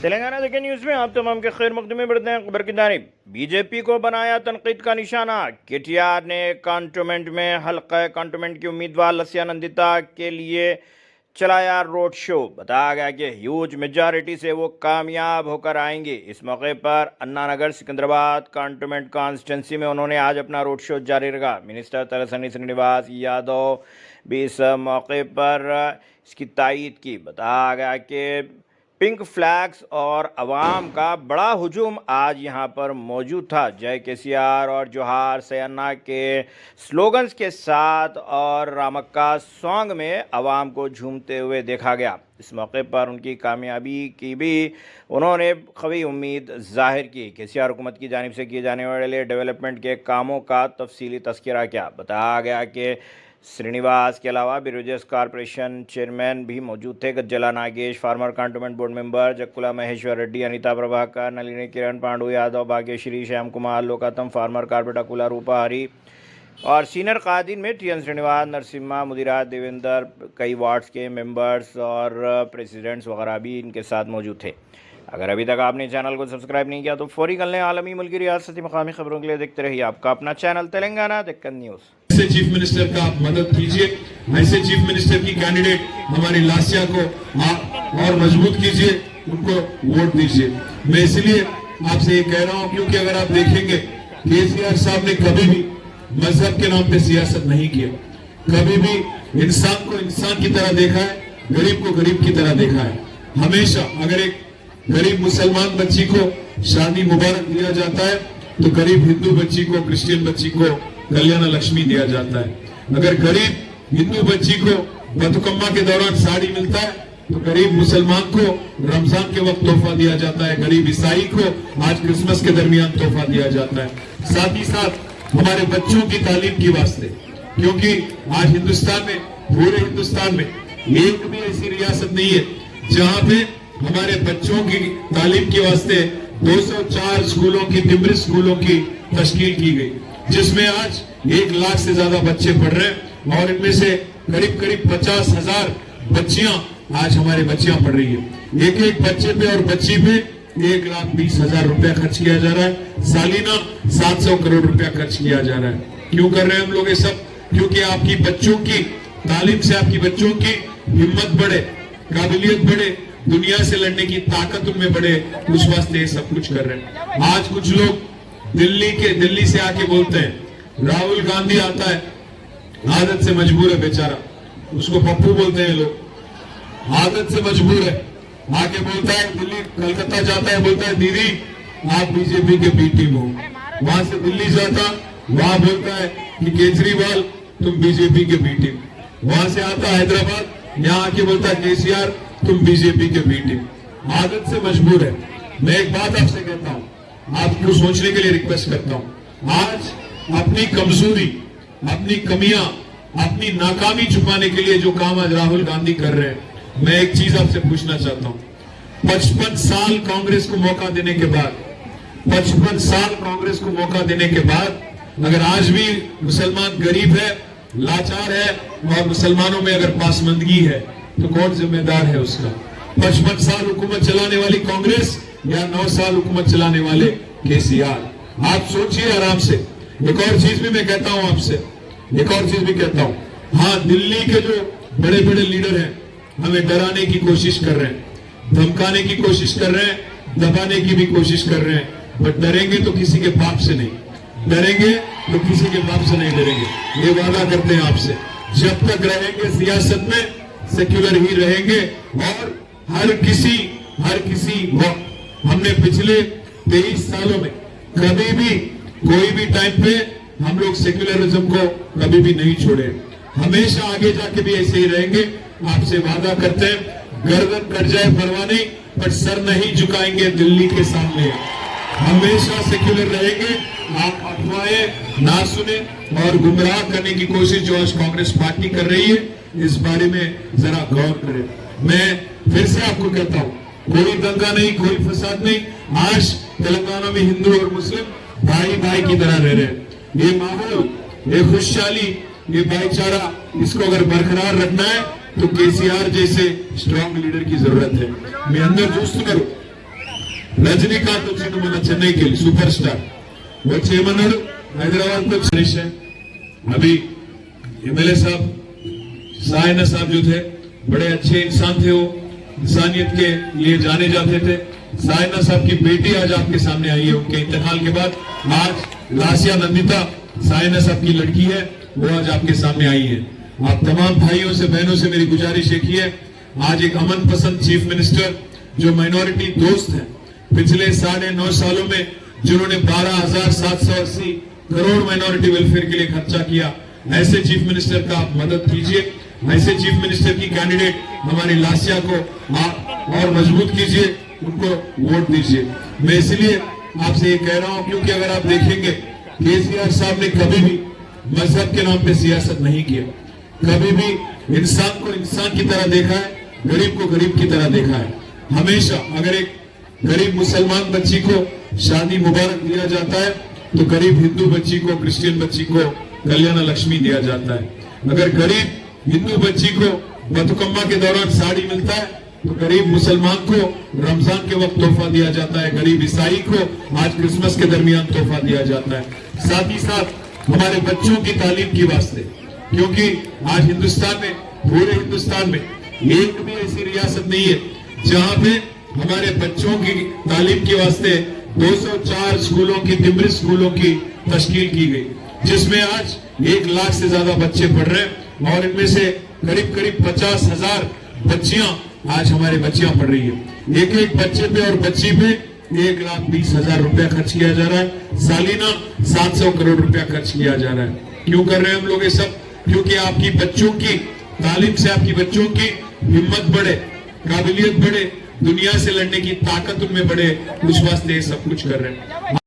तेलंगाना देखिए न्यूज़ में आप तमाम के खैर मकदम में बढ़ते हैं। खबर की जानिब बीजेपी को बनाया तनकीद का निशाना। केटीआर ने कंटोनमेंट में हल्का कंटोनमेंट की उम्मीदवार लस्या नंदिता के लिए चलाया रोड शो। बताया गया कि ह्यूज मेजॉरिटी से वो कामयाब होकर आएंगे। इस मौके पर अन्ना नगर सिकंदराबाद कंटोनमेंट कॉन्स्टिट्यूंसी में उन्होंने आज अपना रोड शो जारी रखा। मिनिस्टर तलसानी श्रीनिवास यादव भी इस मौके पर इसकी तायीद की। बताया गया कि पिंक फ्लैग्स और अवाम का बड़ा हुजूम आज यहाँ पर मौजूद था। जय केसीआर और जोहार सैन्ना के स्लोगन्स के साथ और रामक्का सॉन्ग में अवाम को झूमते हुए देखा गया। इस मौके पर उनकी कामयाबी की भी उन्होंने कवी उम्मीद जाहिर की। केसीआर हुकूमत की जानिब से किए जाने वाले डेवलपमेंट के कामों का तफसीली तस्करा किया। बताया गया कि श्रीनिवास के अलावा बिरोजेस कॉरपोरेशन चेयरमैन भी मौजूद थे। Gajjala Nagesh, former cantonment board member Jakkula Maheshwar Reddy, Anita Prabhakar, Nalini Kiran Pandu Yadav, Bhagyashree, Shyam Kumar, लोकातम, फार्मर कारपेट अकुला, रूपा हरी और सीनियर कायदीन में टी एन श्रीनिवास, नरसिम्हा, मुदिराज, देवेंद्र, कई वार्ड्स के मेंबर्स और प्रेसिडेंट्स वगैरह भी इनके साथ मौजूद थे। अगर अभी तक आपने चैनल को सब्सक्राइब नहीं किया तो फौरी कर लें। आलमी, मुल्की, रियासती, मकामी खबरों के लिए देखते रहिए आपका अपना चैनल तेलंगाना डेक्कन न्यूज़। ऐसे चीफ मिनिस्टर का आप मदद कीजिए, ऐसे चीफ मिनिस्टर की कैंडिडेट हमारी लासिया को आप और मजबूत कीजिए, उनको वोट दीजिए। मैं इसलिए आपसे ये कह रहा हूं क्योंकि अगर आप देखेंगे केसीआर साहब ने कभी भी मजहब के नाम पे सियासत नहीं किया, कभी भी इंसान को इंसान की तरह देखा है, गरीब को गरीब की तरह देखा है। हमेशा अगर एक गरीब मुसलमान बच्ची को शादी मुबारक दिया जाता है तो गरीब हिंदू बच्ची को, क्रिश्चियन बच्ची को कल्याण लक्ष्मी दिया जाता है। अगर गरीब हिंदू बच्ची को बतुकम्मा के दौरान साड़ी मिलता है तो गरीब मुसलमान को रमजान के वक्त तोहफा दिया जाता है, गरीब ईसाई को आज क्रिसमस के दरमियान तोहफा दिया जाता है। साथ ही साथ हमारे बच्चों की तालीम की वास्ते, क्योंकि आज हिंदुस्तान में, पूरे हिंदुस्तान में एक भी ऐसी रियासत नहीं है जहाँ पे हमारे बच्चों की तालीम के वास्ते 204 स्कूलों की, तिमरी स्कूलों की तश्कील की गई, जिसमें आज 1 लाख से ज्यादा बच्चे पढ़ रहे हैं और इनमें से करीब करीब 50,000 बच्चियां आज हमारी बच्चियां पढ़ रही है। एक एक बच्चे पे और बच्ची पे 1,20,000 रुपया खर्च किया जा रहा है। सालीना 700 करोड़ रुपया खर्च किया जा रहा है। क्यों कर रहे हैं हम लोग ये सब? क्योंकि आपकी बच्चों की तालीम से आपकी बच्चों की हिम्मत बढ़े, काबिलियत बढ़े, दुनिया से लड़ने की ताकत उनमें बढ़े, उस वास्ते ये सब कुछ कर रहे हैं। आज कुछ लोग दिल्ली से आके बोलते हैं राहुल गांधी आता है, आदत से मजबूर है बेचारा, उसको पप्पू बोलते हैं लोग, आदत से मजबूर है, आके बोलता है दिल्ली कलकत्ता जाता है, बोलता है दीदी आप बीजेपी के बी टीम हो। वहां से दिल्ली जाता, वहां बोलता है कि केजरीवाल तुम बीजेपी के बी टीम। वहां से आता हैदराबाद, यहाँ आके बोलता है केसीआर तुम बीजेपी के बी टीम। आदत से मजबूर है। मैं एक बात आपसे कहता हूँ, आपको सोचने के लिए रिक्वेस्ट करता हूं। आज अपनी कमजोरी, अपनी कमियां, अपनी नाकामी छुपाने के लिए जो काम आज राहुल गांधी कर रहे हैं, मैं एक चीज आपसे पूछना चाहता हूं। 55 साल कांग्रेस को मौका देने के बाद, 55 साल कांग्रेस को मौका देने के बाद अगर आज भी मुसलमान गरीब है, लाचार है और मुसलमानों में अगर पासमंदगी है तो कौन जिम्मेदार है उसका? 55 साल हुकूमत चलाने वाली कांग्रेस या 9 साल हुकूमत चलाने वाले केसीआर? आप सोचिए आराम से। एक और चीज भी मैं कहता हूं आपसे, एक और चीज भी कहता हूं। हाँ, दिल्ली के जो बड़े बड़े लीडर हैं हमें डराने की कोशिश कर रहे हैं, धमकाने की कोशिश कर रहे हैं, दबाने की भी कोशिश कर रहे हैं, बट डरेंगे तो किसी के बाप से नहीं, डरेंगे तो किसी के बाप से नहीं डरेंगे। ये वादा करते हैं आपसे। जब तक रहेंगे सियासत में सेक्युलर ही रहेंगे और हर किसी हमने पिछले 23 सालों में कभी भी कोई भी टाइम पे हम लोग सेक्युलरिज्म को कभी भी नहीं छोड़े, हमेशा आगे जाके भी ऐसे ही रहेंगे। आपसे वादा करते हैं, गर्दन कट जाए परवाह नहीं, पर सर नहीं झुकाएंगे दिल्ली के सामने, हमेशा सेक्युलर रहेंगे। आप अफवाहें ना सुने और गुमराह करने की कोशिश जो आज कांग्रेस पार्टी कर रही है, इस बारे में जरा गौर करें। मैं फिर से आपको कहता हूं, कोई दंगा नहीं, कोई फसाद नहीं। आज तेलंगाना में हिंदू और मुस्लिम भाई भाई की तरह रह रहे हैं। ये माहौल, ये खुशहाली, ये भाईचारा, इसको अगर बरकरार रखना है तो केसीआर जैसे स्ट्रॉन्ग लीडर की जरूरत है। मैं अंदर दोस्त करूं, రజనీకాంత్ వచ్చిండు మన చెన్నైకి సూపర్ స్టార్ వచ్చి ఏమన్నాడు హైదరాబాద్ को बारिश है अभी एमएलए साहब सायना साहब जो थे बड़े अच्छे इंसान थे वो इंसानियत के लिए जाने जाते थे सायना साहब की बेटी आज आपके सामने आई है उनके इंतकाल के बाद आज लासिया नंदिता सायना साहब की लड़की है वो आज आपके सामने आई है आप तमाम भाइयों से बहनों से मेरी गुजारिश एक ही है आज एक अमन पसंद चीफ मिनिस्टर जो माइनॉरिटी दोस्त है पिछले 9.5 सालों में जिन्होंने 12,780 करोड़ माइनॉरिटी वेलफेयर के लिए खर्चा किया ऐसे चीफ मिनिस्टर का आप मदद कीजिए ऐसे चीफ मिनिस्टर की कैंडिडेट हमारी लासिया को आप और मजबूत कीजिए उनको वोट दीजिए मैं इसलिए आपसे ये कह रहा हूं क्योंकि अगर आप देखेंगे केसीआर साहब ने कभी भी मजहब के नाम पे सियासत नहीं किया कभी भी इंसान को इंसान की तरह देखा है गरीब को गरीब की तरह देखा है हमेशा अगर एक गरीब मुसलमान बच्ची को शादी मुबारक दिया जाता है तो गरीब हिंदू बच्ची को क्रिश्चियन बच्ची को कल्याण लक्ष्मी दिया जाता है अगर गरीब हिंदू बच्ची को बतुकम्मा के दौरान साड़ी मिलता है तो गरीब मुसलमान को रमजान के वक्त तोहफा दिया जाता है गरीब ईसाई को आज क्रिसमस के दरमियान तोहफा दिया जाता है साथ ही साथ हमारे बच्चों की तालीम की वास्ते क्योंकि आज हिंदुस्तान में पूरे हिंदुस्तान में एक भी ऐसी रियासत नहीं है जहां पे हमारे बच्चों की तालीम के वास्ते 204 स्कूलों की तिमरी स्कूलों की तश्कील की गई जिसमें आज 1 लाख से ज्यादा बच्चे पढ़ रहे हैं और इनमें से करीब 50,000 बच्चियां आज हमारे बच्चियां पढ़ रही है एक बच्चे पे और बच्ची पे 1,20,000 रुपया खर्च किया जा रहा है सालीना 700 करोड़ रुपया खर्च किया जा रहा है क्यों कर रहे हैं हम लोग ये सब क्योंकि आपकी बच्चों की तालीम से आपकी बच्चों की हिम्मत बढ़े काबिलियत बढ़े दुनिया से लड़ने की ताकत उनमें बढ़े उस वास्ते ये सब कुछ कर रहे हैं